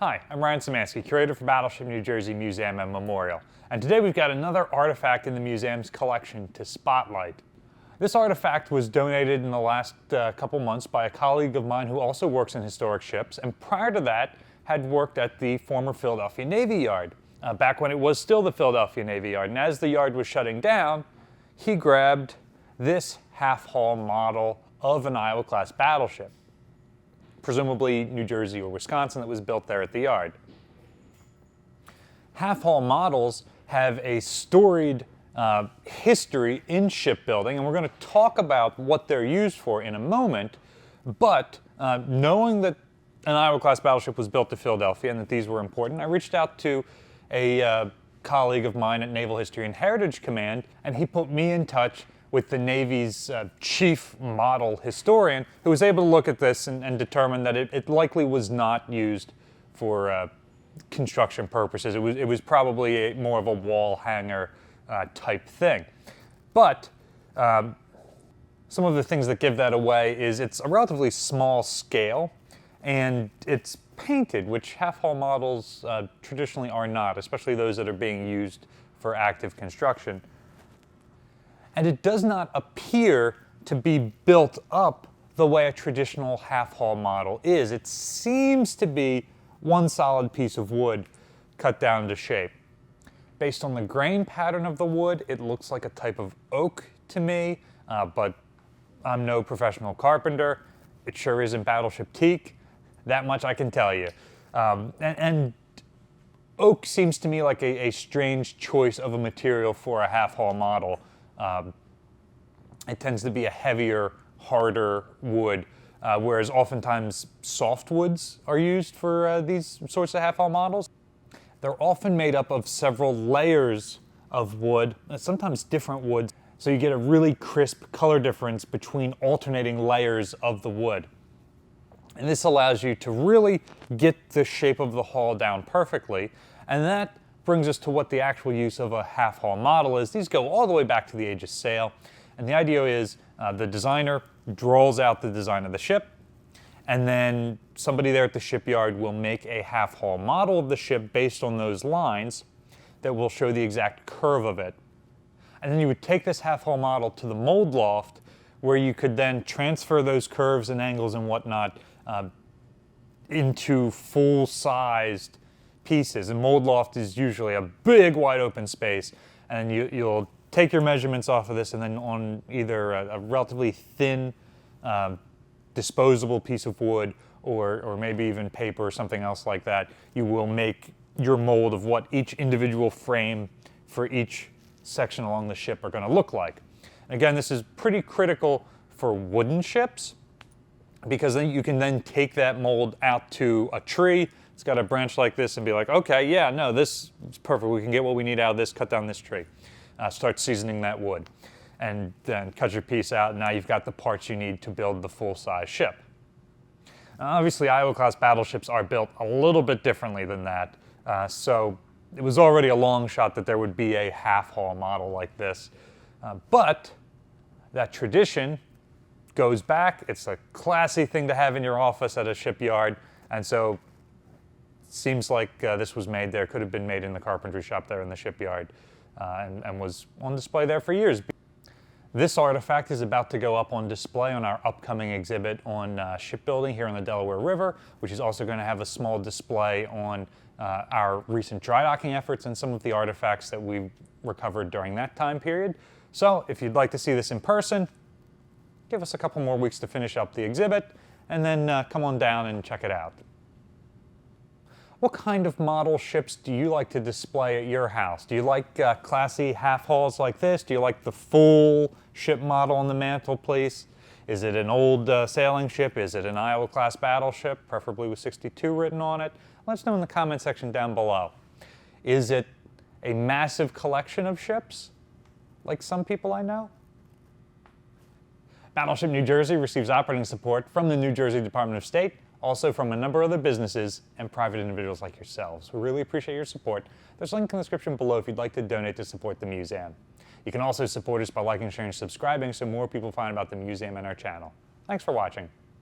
Hi, I'm Ryan Szymanski, curator for Battleship New Jersey Museum and Memorial. And today we've got another artifact in the museum's collection to spotlight. This artifact was donated in the last couple months by a colleague of mine who also works in historic ships, and prior to that had worked at the former Philadelphia Navy Yard, back when it was still the Philadelphia Navy Yard. And as the yard was shutting down, he grabbed this half-hull model of an Iowa-class battleship, presumably New Jersey or Wisconsin, that was built there at the yard. Half-hull models have a storied history in shipbuilding, and we're going to talk about what they're used for in a moment, but knowing that an Iowa-class battleship was built to Philadelphia and that these were important, I reached out to a colleague of mine at Naval History and Heritage Command, and he put me in touch with the Navy's chief model historian, who was able to look at this and determine that it likely was not used for construction purposes. It was probably more of a wall hanger type thing. But some of the things that give that away is it's a relatively small scale, and it's painted, which half-hull models traditionally are not, especially those that are being used for active construction. And it does not appear to be built up the way a traditional half-hull model is. It seems to be one solid piece of wood cut down to shape. Based on the grain pattern of the wood, it looks like a type of oak to me, but I'm no professional carpenter. It sure isn't battleship teak. That much I can tell you. And oak seems to me like a strange choice of a material for a half-hull model. It tends to be a heavier, harder wood, whereas oftentimes softwoods are used for these sorts of half-hull models. They're often made up of several layers of wood, sometimes different woods, so you get a really crisp color difference between alternating layers of the wood. And this allows you to really get the shape of the hull down perfectly, and that brings us to what the actual use of a half-hull model is. These go all the way back to the age of sail, and the idea is the designer draws out the design of the ship, and then somebody there at the shipyard will make a half-hull model of the ship based on those lines that will show the exact curve of it. And then you would take this half-hull model to the mold loft, where you could then transfer those curves and angles and whatnot into full-sized pieces. And mold loft is usually a big wide open space, and you'll take your measurements off of this, and then on either a relatively thin disposable piece of wood or maybe even paper or something else like that, you will make your mold of what each individual frame for each section along the ship are going to look like. And again, this is pretty critical for wooden ships, because then you can then take that mold out to a tree. It's got a branch like this and be like, okay, yeah, no, this is perfect. We can get what we need out of this, cut down this tree. Start seasoning that wood, and then cut your piece out, and now you've got the parts you need to build the full-size ship. Obviously, Iowa-class battleships are built a little bit differently than that, so it was already a long shot that there would be a half-hull model like this. But that tradition goes back. It's a classy thing to have in your office at a shipyard, and so it seems like this was made there. Could have been made in the carpentry shop there in the shipyard, and was on display there for years. This artifact is about to go up on display on our upcoming exhibit on shipbuilding here on the Delaware River, which is also going to have a small display on our recent dry docking efforts and some of the artifacts that we've recovered during that time period. So if you'd like to see this in person, give us a couple more weeks to finish up the exhibit, and then come on down and check it out. What kind of model ships do you like to display at your house? Do you like classy half-hulls like this? Do you like the full ship model on the mantelpiece? Is it an old sailing ship? Is it an Iowa-class battleship, preferably with 62 written on it? Let us know in the comment section down below. Is it a massive collection of ships, like some people I know? Battleship New Jersey receives operating support from the New Jersey Department of State, also from a number of other businesses and private individuals like yourselves. We really appreciate your support. There's a link in the description below if you'd like to donate to support the museum. You can also support us by liking, sharing, and subscribing so more people find about the museum and our channel. Thanks for watching.